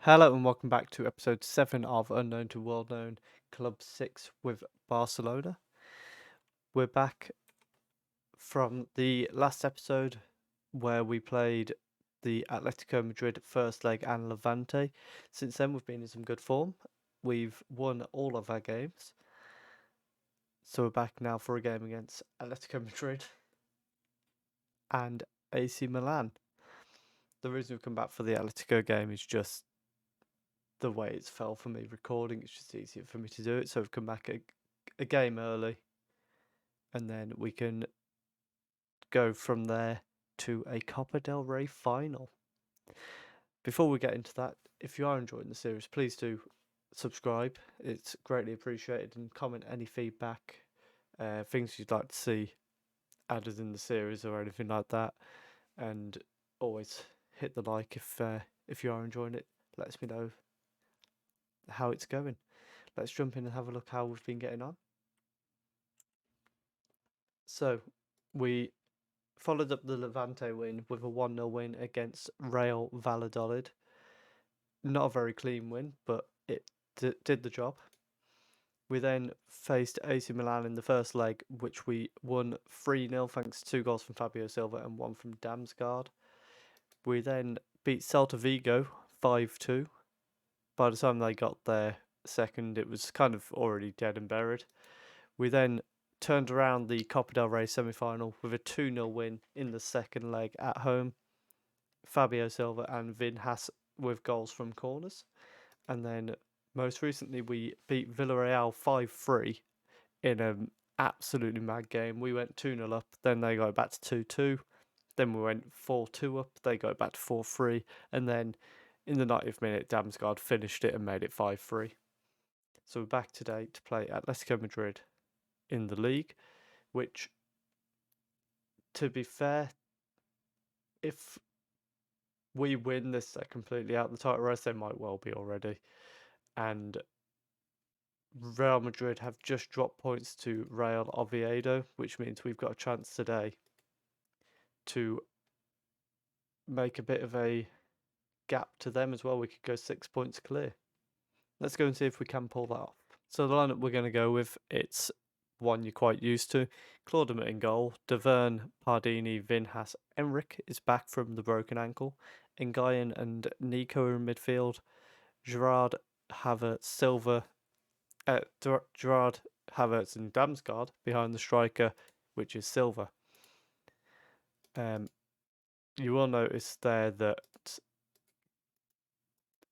Hello and welcome back to episode 7 of Unknown to World Known Club 6 with Barcelona. We're back from the last episode where we played the Atletico Madrid first leg and Levante. Since then we've been in some good form. We've won all of our games. So we're back now for a game against Atletico Madrid and AC Milan. The reason we've come back for the Atletico game is just the way it's fell for me recording. It's just easier for me to do it, so I've come back a game early and then we can go from there to a Copa del Rey final. Before we get into that, if you are enjoying the series, please do subscribe. It's greatly appreciated, and comment any feedback, things you'd like to see added in the series or anything like that, and always hit the like if you are enjoying it. Lets me know how it's going. Let's jump in and have a look how we've been getting on. So we followed up the Levante win with a 1-0 win against Real Valladolid. Not a very clean win, but it did the job. We then faced AC Milan in the first leg, which we won 3-0 thanks to 2 goals from Fabio Silva and 1 from Damsgaard. We then beat Celta Vigo 5-2. By the time they got their second, it was kind of already dead and buried. We then turned around the Copa del Rey semi-final with a 2-0 win in the second leg at home. Fabio Silva and Vin Haas with goals from corners. And then most recently we beat Villarreal 5-3 in an absolutely mad game. We went 2-0 up, then they got back to 2-2. Then we went 4-2 up, they got back to 4-3. And then in the 90th minute, Damsgaard finished it and made it 5-3. So we're back today to play Atletico Madrid in the league, which, to be fair, if we win this, they're completely out of the title race. They might well be already. And Real Madrid have just dropped points to Real Oviedo, which means we've got a chance today to make a bit of a gap to them as well. We could go 6 points clear. Let's go and see if we can pull that off. So the lineup we're going to go with, it's one you're quite used to. Claudium in goal. Deverne, Pardini, Vinhas, Enric is back from the broken ankle. Nguyen and Nico are in midfield. Gerard, Havertz, Silva, Gerard, Havertz and Damsgaard behind the striker, which is Silva. You will notice there that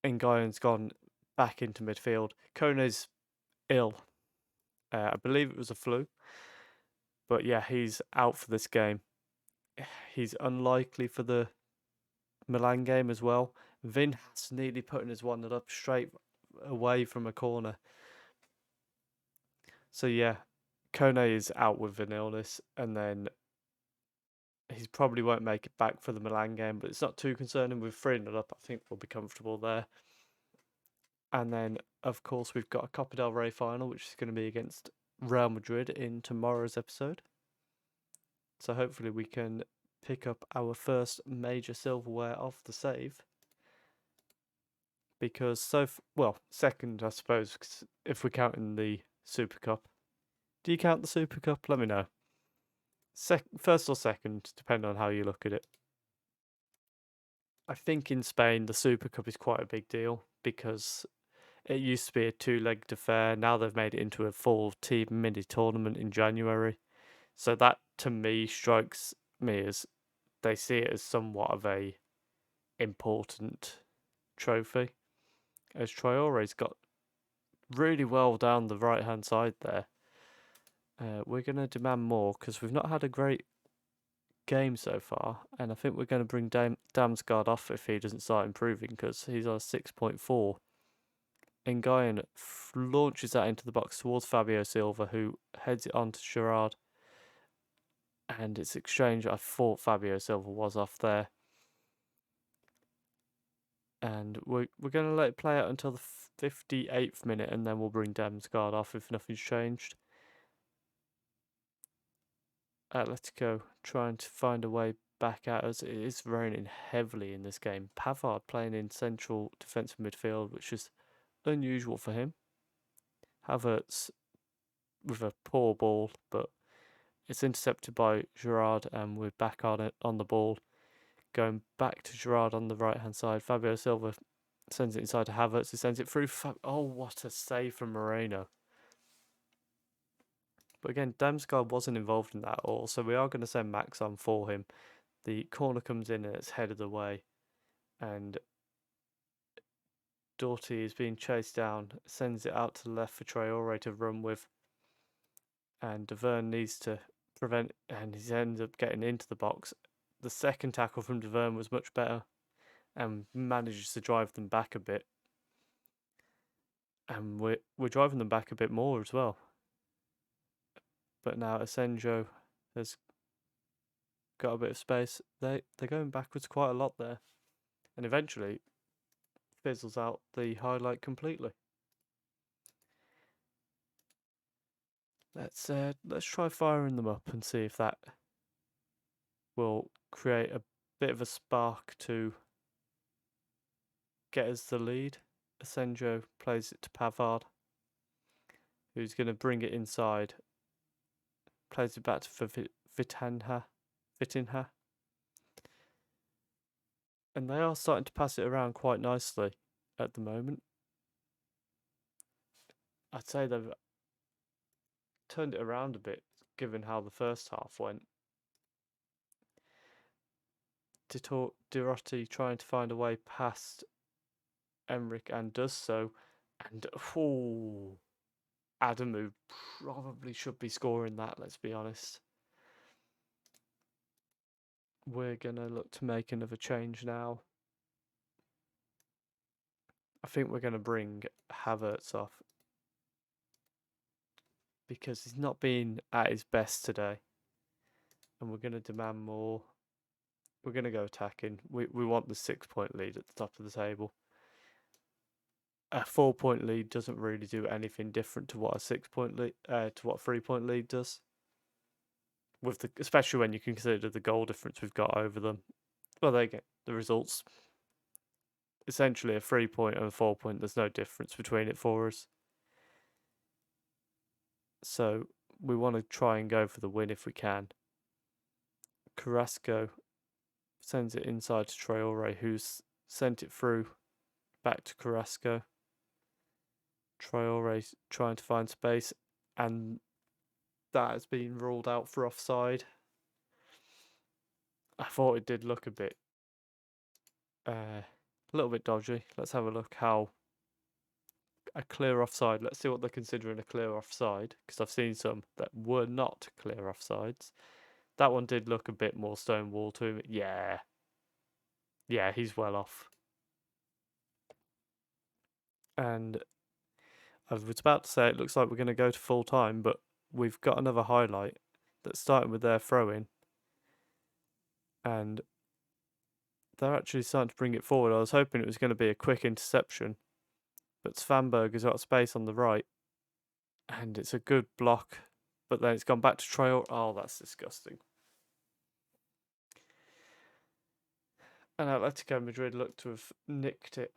Nguyen's gone back into midfield. Kone's ill. I believe it was a flu. But yeah, he's out for this game. He's unlikely for the Milan game as well. Vin has nearly putting his 1-0 up straight away from a corner. So yeah, Kone is out with an illness, and then he probably won't make it back for the Milan game, but it's not too concerning. With 3-0 up, I think we'll be comfortable there. And then, of course, we've got a Copa del Rey final, which is going to be against Real Madrid in tomorrow's episode. So hopefully we can pick up our first major silverware of the save. Because second, I suppose, if we're counting the Super Cup. Do you count the Super Cup? Let me know. First or second, depending on how you look at it. I think in Spain, the Super Cup is quite a big deal because it used to be a 2-legged affair. Now they've made it into a full team mini tournament in January. So that, to me, strikes me as they see it as somewhat of a important trophy. As Traore's got really well down the right-hand side there. We're going to demand more because we've not had a great game so far. And I think we're going to bring Damsgaard off if he doesn't start improving because he's on 6.4. Nguyen launches that into the box towards Fabio Silva, who heads it on to Gerard. And it's exchange. I thought Fabio Silva was off there. And we're going to let it play out until the 58th minute, and then we'll bring Damsgaard off if nothing's changed. Atletico trying to find a way back at us. It is raining heavily in this game. Pavard playing in central defensive midfield, which is unusual for him. Havertz with a poor ball, but it's intercepted by Gerrard, and we're back on it on the ball. Going back to Gerrard on the right hand side. Fabio Silva sends it inside to Havertz. He sends it through. Oh, what a save from Moreno. But again, Damsgaard wasn't involved in that at all, so we are going to send Max on for him. The corner comes in and it's headed away, and Doughty is being chased down, sends it out to the left for Traore to run with, and De Vrij needs to prevent, and he ends up getting into the box. The second tackle from De Vrij was much better, and manages to drive them back a bit. And we're driving them back a bit more as well. But now Asenjo has got a bit of space. They're going backwards quite a lot there, and eventually fizzles out the highlight completely. Let's try firing them up and see if that will create a bit of a spark to get us the lead. Asenjo plays it to Pavard, who's going to bring it inside. Plays it back to Vitinha. And they are starting to pass it around quite nicely at the moment. I'd say they've turned it around a bit, given how the first half went. Dirotti trying to find a way past Emmerich and does so. And Adamu probably should be scoring that, let's be honest. We're going to look to make another change now. I think we're going to bring Havertz off, because he's not been at his best today. And we're going to demand more. We're going to go attacking. We want the 6-point lead at the top of the table. A 4-point lead doesn't really do anything different to what a 6-point lead, to what a 3-point lead does. Especially when you consider the goal difference we've got over them. Well, there you go. The results. Essentially, a 3-point and a 4-point. There's no difference between it for us. So we want to try and go for the win if we can. Carrasco sends it inside to Traore, who's sent it through back to Carrasco. Traore trying to find space, and that has been ruled out for offside. I thought it did look a little bit dodgy. Let's have a look how a clear offside. Let's see what they're considering a clear offside, because I've seen some that were not clear offsides. That one did look a bit more stonewall to me. Yeah, he's well off. And I was about to say it looks like we're going to go to full time, but we've got another highlight that's starting with their throw-in, and they're actually starting to bring it forward. I was hoping it was going to be a quick interception, but Svanberg has got space on the right, and it's a good block, but then it's gone back to Traore. Oh, that's disgusting. And Atletico Madrid look to have nicked it.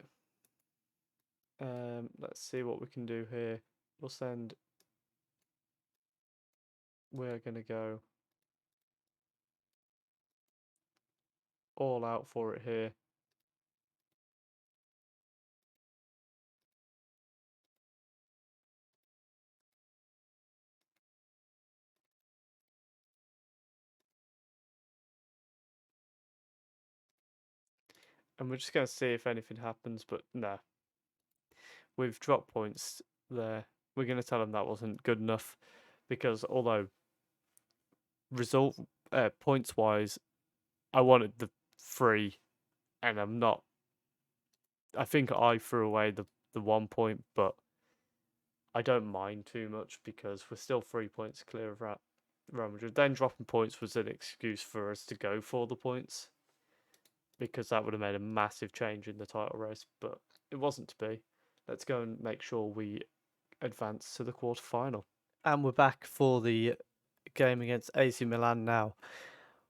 Let's see what we can do here. We're going to go all out for it here. And we're just going to see if anything happens, but no. We've dropped points there. We're going to tell them that wasn't good enough, because although points wise, I wanted the 3, and I'm not. I think I threw away the 1 point, but I don't mind too much, because we're still 3 points clear of Real Madrid. Then dropping points was an excuse for us to go for the points, because that would have made a massive change in the title race, but it wasn't to be. Let's go and make sure we advance to the quarterfinal. And we're back for the game against AC Milan now.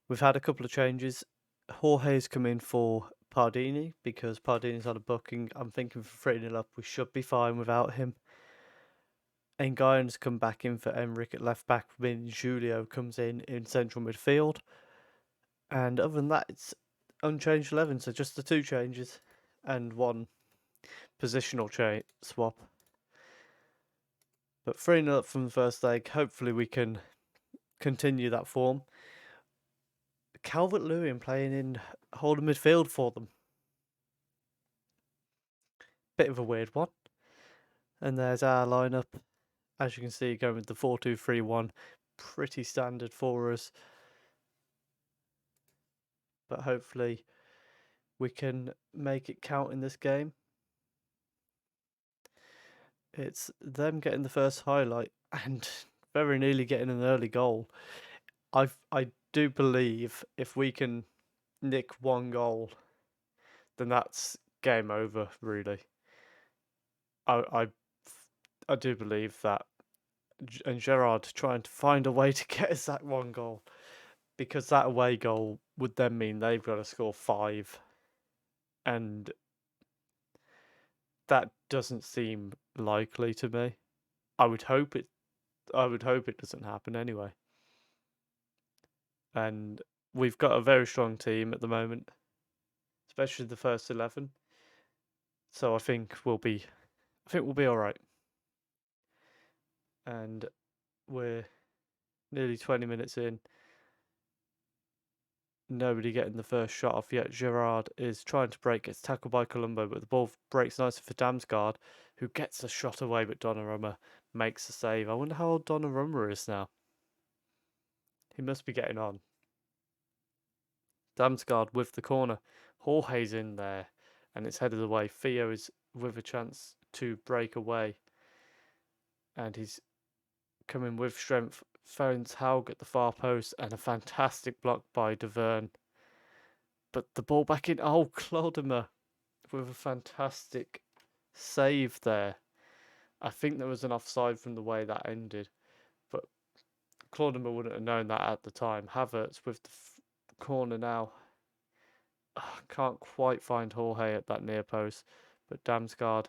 We've had a couple of changes. Jorge's come in for Pardini because Pardini's on a booking. I'm thinking for 3-0 up, we should be fine without him. Nguyen's come back in for Emmerich at left back, meaning Julio comes in central midfield. And other than that, it's unchanged 11, so just the two changes and one positional swap. But 3-0 up from the first leg, hopefully we can continue that form. Calvert-Lewin playing in holding midfield for them. Bit of a weird one. And there's our lineup. As you can see, going with the 4-2-3-1. Pretty standard for us. But hopefully we can make it count in this game. It's them getting the first highlight and very nearly getting an early goal. I do believe if we can nick one goal, then that's game over, really. I do believe that. And Gerrard trying to find a way to get us that one goal, because that away goal would then mean they've got to score 5, and that doesn't seem likely to me. I would hope it doesn't happen anyway. And we've got a very strong team at the moment, especially the first 11. So I think we'll be all right. And we're nearly 20 minutes in. Nobody getting the first shot off yet. Gerrard is trying to break. Gets tackled by Colombo, but the ball breaks nicely for Damsgaard, who gets a shot away, but Donnarumma makes a save. I wonder how old Donnarumma is now. He must be getting on. Damsgaard with the corner. Jorge's in there, and it's headed away. Theo is with a chance to break away, and he's coming with strength. Phones Haug at the far post, and a fantastic block by De Verne. But the ball back in. Oh, Clodimer with a fantastic save there. I think there was an offside from the way that ended, but Clodimer wouldn't have known that at the time. Havertz with the corner now. Can't quite find Jorge at that near post, but Damsgaard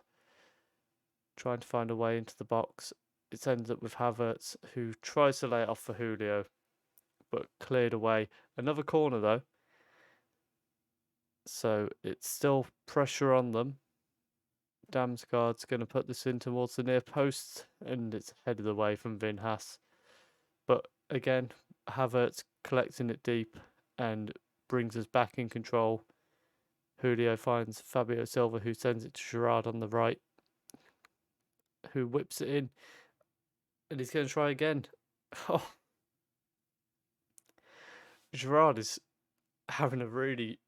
trying to find a way into the box. It ends up with Havertz, who tries to lay it off for Julio, but cleared away. Another corner though, so it's still pressure on them. Damsgaard's going to put this in towards the near post, and it's headed away from Vinhas. But again, Havertz collecting it deep and brings us back in control. Julio finds Fabio Silva, who sends it to Gerrard on the right, who whips it in, and he's going to try again. Oh, Gerrard is having a really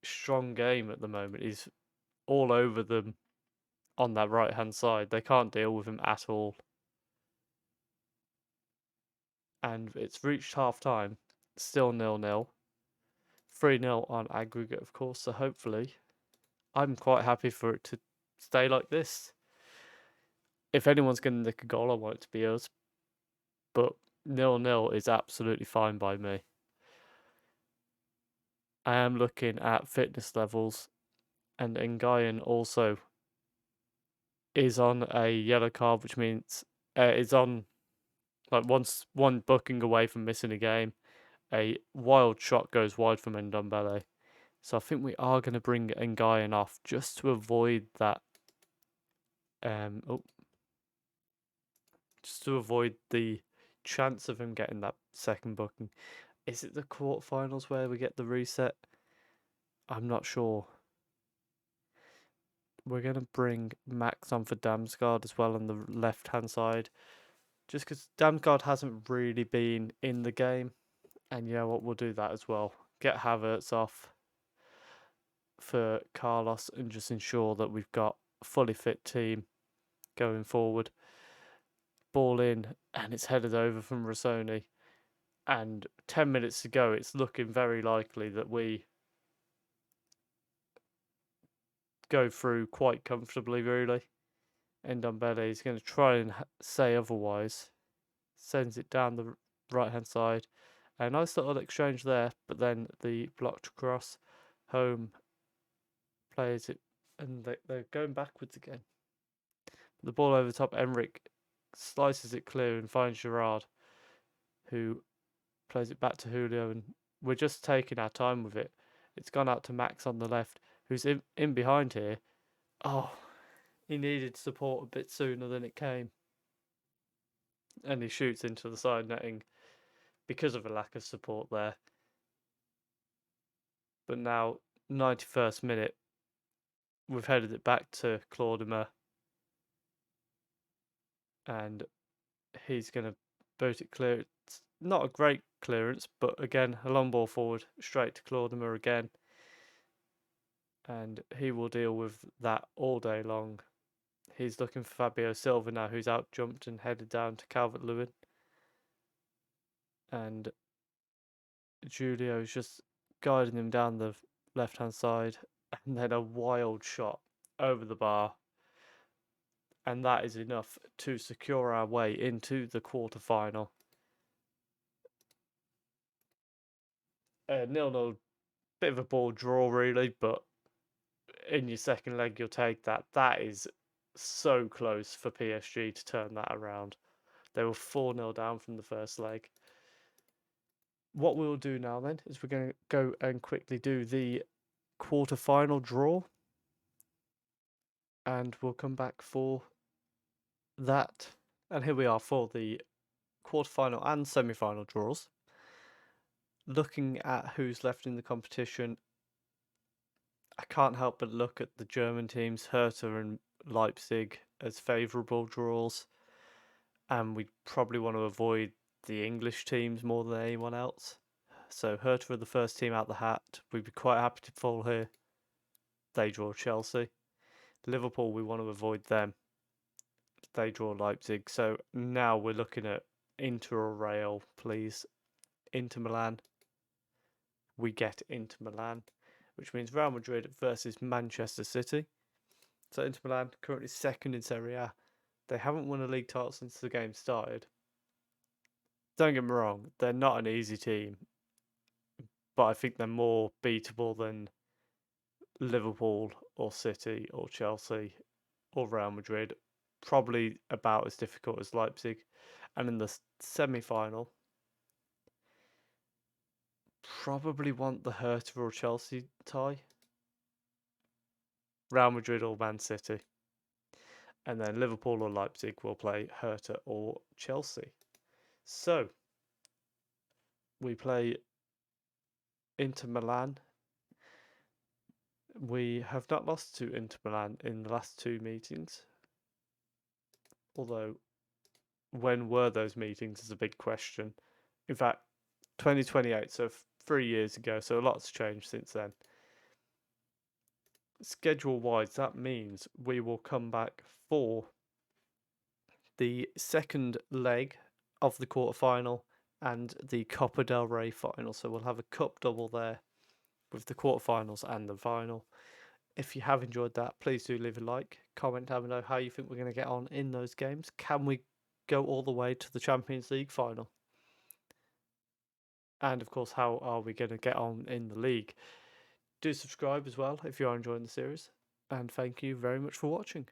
strong game at the moment. He's all over them on that right hand side. They can't deal with him at all. And it's reached half time, still 0-0. 3-0 on aggregate, of course, so hopefully I'm quite happy for it to stay like this. If anyone's going to nick a goal, I want it to be us. But 0-0 is absolutely fine by me. I am looking at fitness levels, and Nguyen also is on a yellow card, which means is on like one booking away from missing a game. A wild shot goes wide from Ndombele. So I think we are going to bring Nguyen off just to avoid that. Just to avoid the chance of him getting that second booking. Is it the quarterfinals where we get the reset? I'm not sure. We're going to bring Max on for Damsgaard as well on the left-hand side. Just because Damsgaard hasn't really been in the game. And yeah, what we'll do that as well. Get Havertz off for Carlos and just ensure that we've got a fully fit team going forward. Ball in, and it's headed over from Rossoni. And 10 minutes to go, it's looking very likely that we go through quite comfortably, really. Ndombele is going to try and say otherwise. Sends it down the right-hand side. A nice little exchange there, but then the blocked cross, home plays it, and they're going backwards again. The ball over the top, Emric slices it clear and finds Gerard, who plays it back to Julio, and we're just taking our time with it. It's gone out to Max on the left, who's in behind here. Oh, he needed support a bit sooner than it came. And he shoots into the side netting because of a lack of support there. But now, 91st minute, we've headed it back to Claudimer. And he's going to boot it clear. It's not a great clearance, but again, a long ball forward, straight to Claudimer again. And he will deal with that all day long. He's looking for Fabio Silva now, who's out jumped and headed down to Calvert-Lewin. And Julio's just guiding him down the left-hand side. And then a wild shot over the bar. And that is enough to secure our way into the quarter-final. 0-0, bit of a ball draw really, but in your second leg you'll take that. That is so close for PSG to turn that around. They were 4-0 down from the first leg. What we'll do now then is we're going to go and quickly do the quarter-final draw. And we'll come back for that. And here we are for the quarter-final and semi-final draws. Looking at who's left in the competition, I can't help but look at the German teams, Hertha and Leipzig, as favourable draws. And we probably want to avoid the English teams more than anyone else. So Hertha are the first team out the hat. We'd be quite happy to fall here. They draw Chelsea. Liverpool, we want to avoid them. They draw Leipzig. So now we're looking at Inter or Real, please. Inter Milan. We get Inter Milan, which means Real Madrid versus Manchester City. So Inter Milan currently second in Serie A. They haven't won a league title since the game started. Don't get me wrong, they're not an easy team, but I think they're more beatable than Liverpool or City or Chelsea or Real Madrid. Probably about as difficult as Leipzig. And in the semi-final, probably want the Hertha or Chelsea tie. Real Madrid or Man City. And then Liverpool or Leipzig will play Hertha or Chelsea. So, we play Inter Milan. We have not lost to Inter Milan in the last two meetings. Although, when were those meetings is a big question. In fact, 2028, so 3 years ago, so a lot's changed since then. Schedule-wise, that means we will come back for the second leg of the quarter-final and the Copa del Rey final. So we'll have a cup double there with the quarterfinals and the final. If you have enjoyed that, please do leave a like, comment down below how you think we're going to get on in those games. Can we go all the way to the Champions League final? And of course, how are we going to get on in the league? Do subscribe as well if you are enjoying the series. And thank you very much for watching.